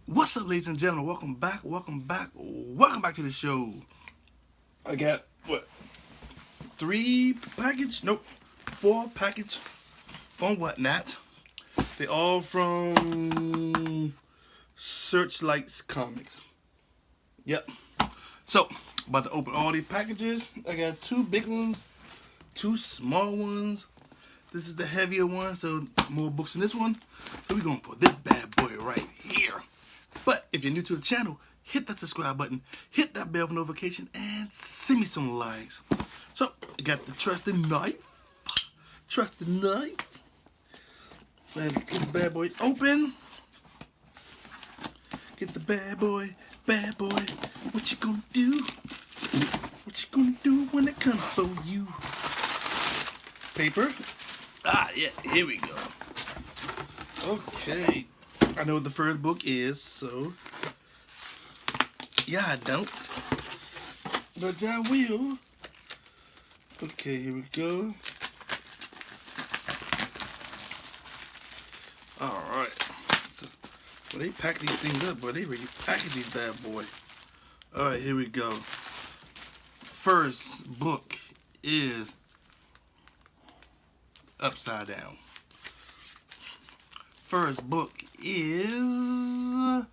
What's up, ladies and gentlemen? Welcome back to the show. I got what? 4 package from Whatnot. They all from Searchlights Comics. Yep. So, about to open all these packages. I got 2 big ones, 2 small ones. This is the heavier one, so more books in this one. So we're going for this bad boy right here. But if you're new to the channel, hit that subscribe button, hit that bell for notification, and send me some likes. So, I got the trusted knife. And get the bad boy open. Get the bad boy. What you gonna do? What you gonna do when it comes for you? Paper. Yeah, here we go. Okay. I know what the first book is, so yeah, I don't, but I will. Okay, here we go. All right. So, well, they pack these things up, but they really package these bad boys. All right, here we go. First book is upside down. First book is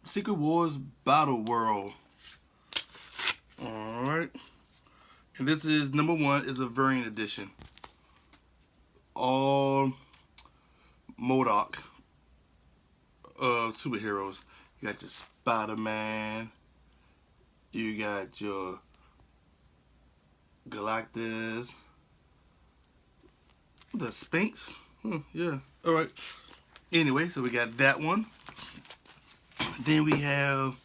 Secret Wars Battle World. Alright. And this is number 1, is a variant edition. All MODOK superheroes. You got your Spider-Man. You got your Galactus. The Sphinx. Yeah. Alright. Anyway, so we got that one. Then we have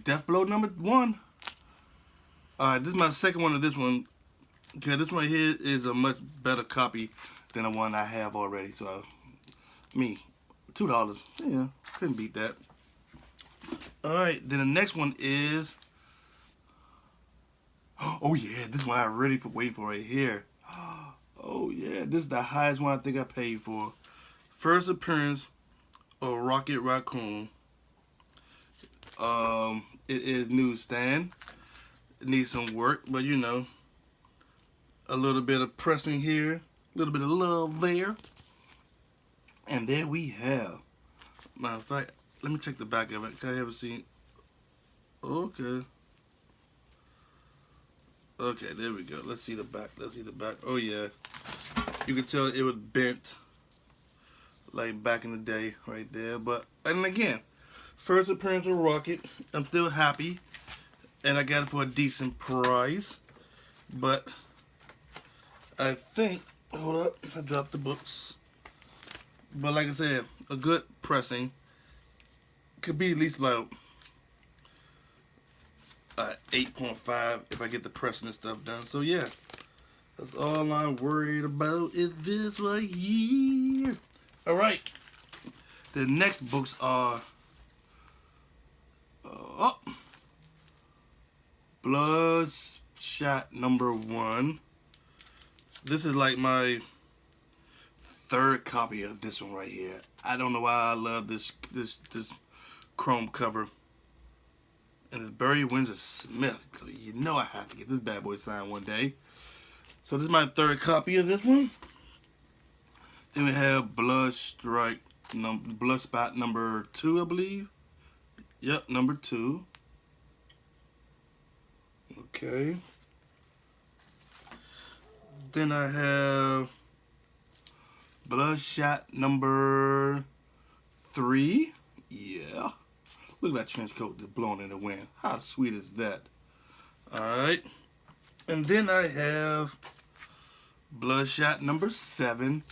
Death Blow number 1. Alright, this is my second one of this one. Okay, this one right here is a much better copy than the one I have already. So, $2. Yeah, couldn't beat that. Alright, then the next one is... Oh yeah, this one I'm ready for, waiting for right here. Oh yeah, this is the highest one I think I paid for. First appearance of Rocket Raccoon. It is newsstand. It needs some work, but you know, a little bit of pressing here, a little bit of love there. And there we have. Matter of fact, let me check the back of it, 'cause I haven't seen. Okay. Okay, there we go. Let's see the back. Oh yeah. You can tell it was bent like back in the day right there. But, and again, first appearance of Rocket. I'm still happy. And I got it for a decent price. But I think, hold up, I dropped the books. But like I said, a good pressing could be at least about 8.5 if I get the pressing and stuff done. So yeah, that's all I'm worried about is this right here. Alright, the next books are Bloodshot number 1. This is like my 3rd copy of this one right here. I don't know why I love this chrome cover. And it's Barry Windsor Smith, so you know I have to get this bad boy signed one day. So this is my 3rd copy of this one. Then we have Bloodspot number 2, I believe. Yep, number 2. Okay. Then I have Bloodshot number 3. Yeah. Look at that trench coat just blowing in the wind. How sweet is that? Alright. And then I have Bloodshot number 7.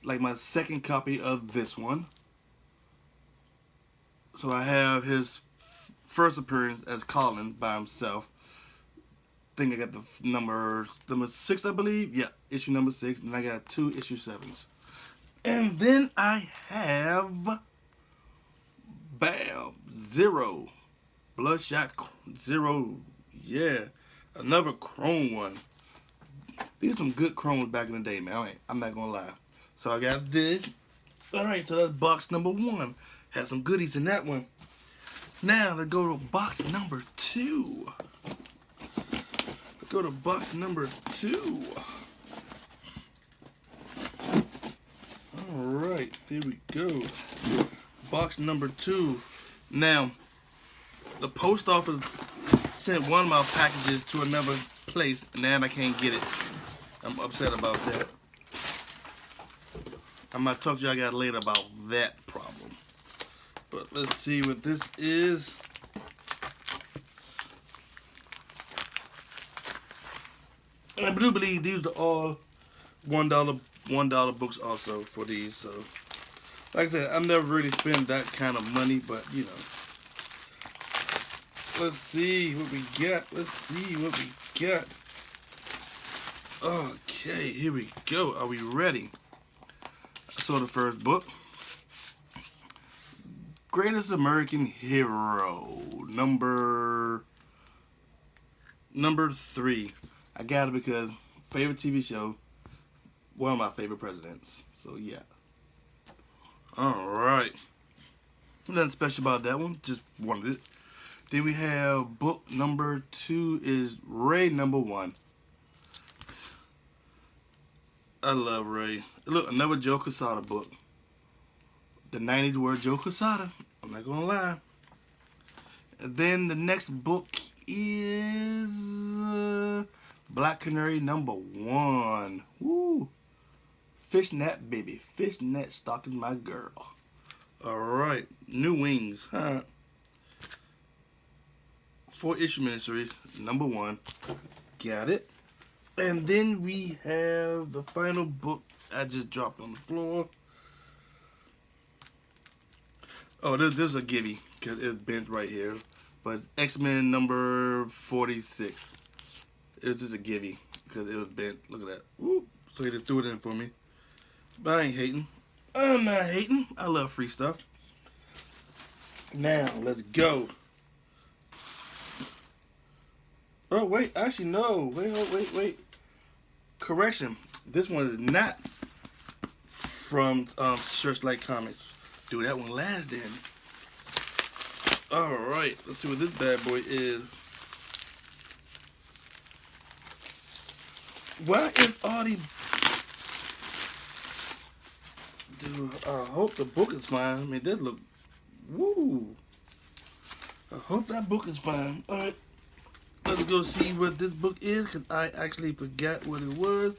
Like my 2nd copy of this one. So I have his first appearance as Colin by himself. I think I got the number 6, I believe. Yeah, issue number 6. And I got 2 issue 7s. And then I have, bam, Zero. Bloodshot Zero. Yeah. Another chrome one. These are some good chromes back in the day, man. I'm not going to lie. So I got this. Alright, so that's box number 1. Had some goodies in that one. Now, let's go to box number 2. Let's go to box number 2. Alright, here we go. Box number 2. Now, the post office sent one of my packages to another place, and now I can't get it. I'm upset about that. I might talk to y'all guys later about that problem. But let's see what this is. And I do believe these are all $1 books also for these. So, like I said, I've never really spent that kind of money, but you know. Let's see what we got. Let's see what we got. Okay, here we go. Are we ready? I saw the first book. Greatest American Hero, number 3. I got it because favorite TV show, one of my favorite presidents. So yeah. All right. Nothing special about that one. Just wanted it. Then we have book number 2 is Ray number 1. I love Ray. Look, another Joe Quesada book. The 90s were Joe Quesada. I'm not gonna lie. And then the next book is Black Canary number 1. Woo! Fishnet baby. Fishnet stalking my girl. Alright. New Wings. Huh? 4-issue miniseries. Number 1. Got it. And then we have the final book I just dropped on the floor. Oh, there's a gimme, because it's bent right here. But it's X-Men number 46. It was just a gimme, because it was bent. Look at that. Woo. So he just threw it in for me. But I ain't hating. I'm not hating. I love free stuff. Now, let's go. Oh, wait. Actually, no. Wait. Correction. This one is not from Searchlight Comics. Do that one last then. Alright, let's see what this bad boy is. Why is all these... Dude, I hope the book is fine. I mean, that look... Woo! I hope that book is fine. Alright, let's go see what this book is, because I actually forgot what it was.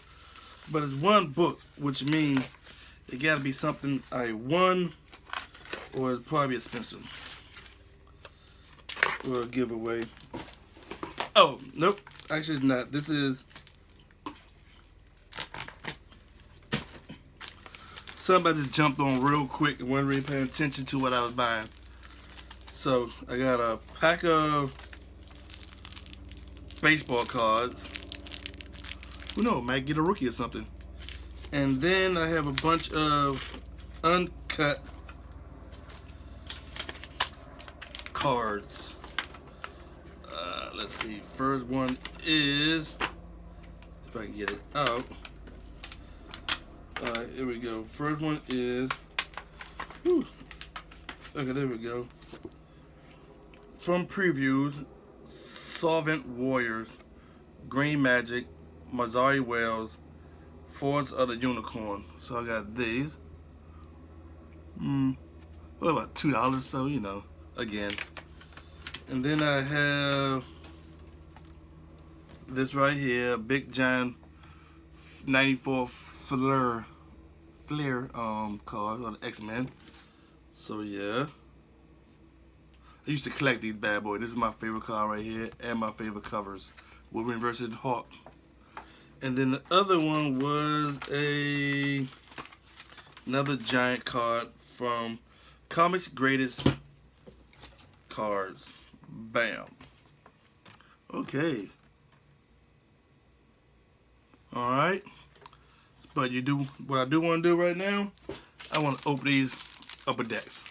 But it's one book, which means it gotta be something I won, or it's probably expensive, or a giveaway. Oh, nope, actually it's not. This is somebody just jumped on real quick and wasn't really paying attention to what I was buying. So I got a pack of baseball cards. Who knows, might get a rookie or something. And then I have a bunch of uncut cards. Let's see. First one is, if I can get it out. Here we go. First one is, whew, okay, there we go. From Previews, Solvent Warriors, Green Magic, Mazzari Whales, Fords of the Unicorn. So I got these. What about $2? So, you know, again. And then I have this right here, big giant 94 Flair card on the X-Men. So yeah. I used to collect these bad boys. This is my favorite card right here, and my favorite covers. Wolverine vs. Hawk. And then the other one was another giant card from Comics Greatest Cards. Bam. Okay. Alright. Let's But what I do want to do right now, I want to open these upper decks.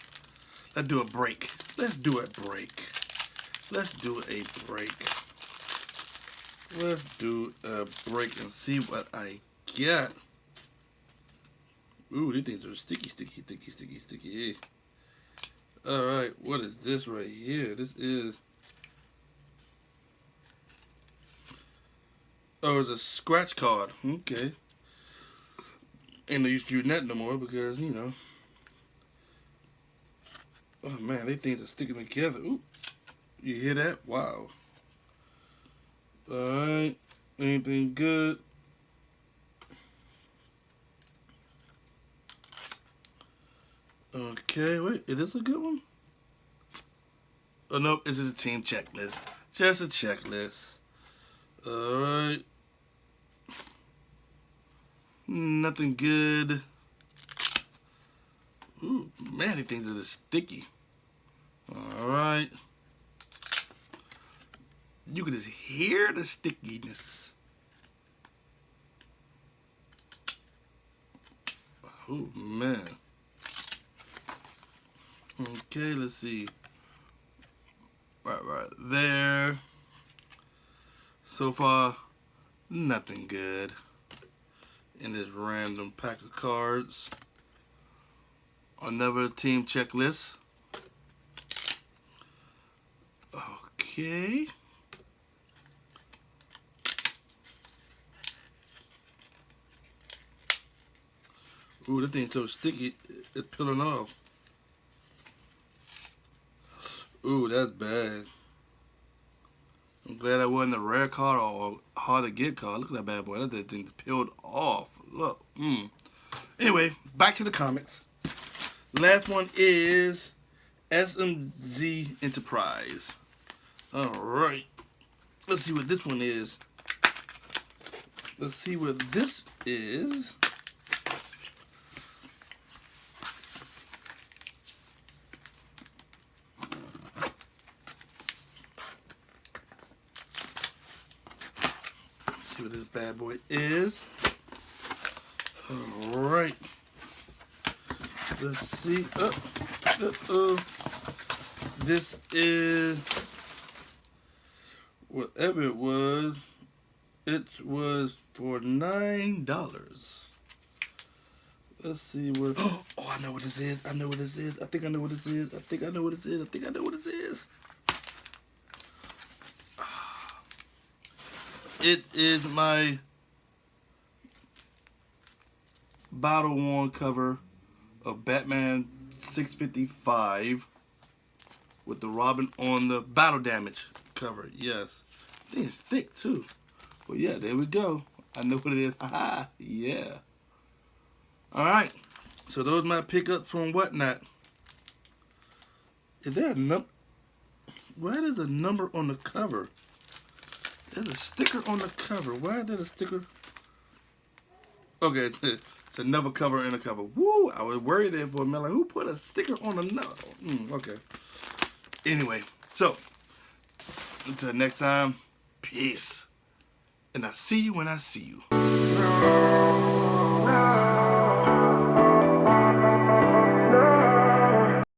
Let's do a break. Let's do a break. Let's do a break. Let's do a break and see what I get. Ooh, these things are sticky, sticky, sticky, sticky, sticky. Alright, what is this right here? This is... Oh, it's a scratch card. Okay. Ain't no use using that no more because, you know. Oh man, these things are sticking together. Ooh. You hear that? Wow. Alright. Anything good? Okay, wait. Is this a good one? Oh, nope. This is a team checklist. Just a checklist. Alright. Nothing good. Ooh, man, these things are sticky. Alright. You can just hear the stickiness. Oh, man. Okay, let's see. Right there. So far, nothing good in this random pack of cards. Another team checklist. Okay. Ooh, this thing's so sticky, it's peeling off. Ooh, that's bad. I'm glad that wasn't a rare card or a hard to get card. Look at that bad boy. That thing's peeled off. Look. Anyway, back to the comics. Last one is SMZ Enterprise. Alright. Let's see what this one is. Let's see what this is. See what this bad boy is. Alright. Let's see. This is whatever it was. It was for $9. Let's see what. Oh, I know what this is. I know what this is. I think I know what this is. I think I know what this is. I think I know what this is. It is my battle worn cover of Batman 655 with the Robin on the battle damage cover. Yes, I think it's thick too. But yeah, there we go. I know what it is. Haha, yeah. All right. So those are my pickups from Whatnot. Is there a number? Why is a number on the cover? There's a sticker on the cover. Why is there a sticker? Okay, it's another cover in a cover. Woo! I was worried there for a minute. Like, who put a sticker on another? Okay. Anyway, so until next time, peace. And I'll see you when I see you.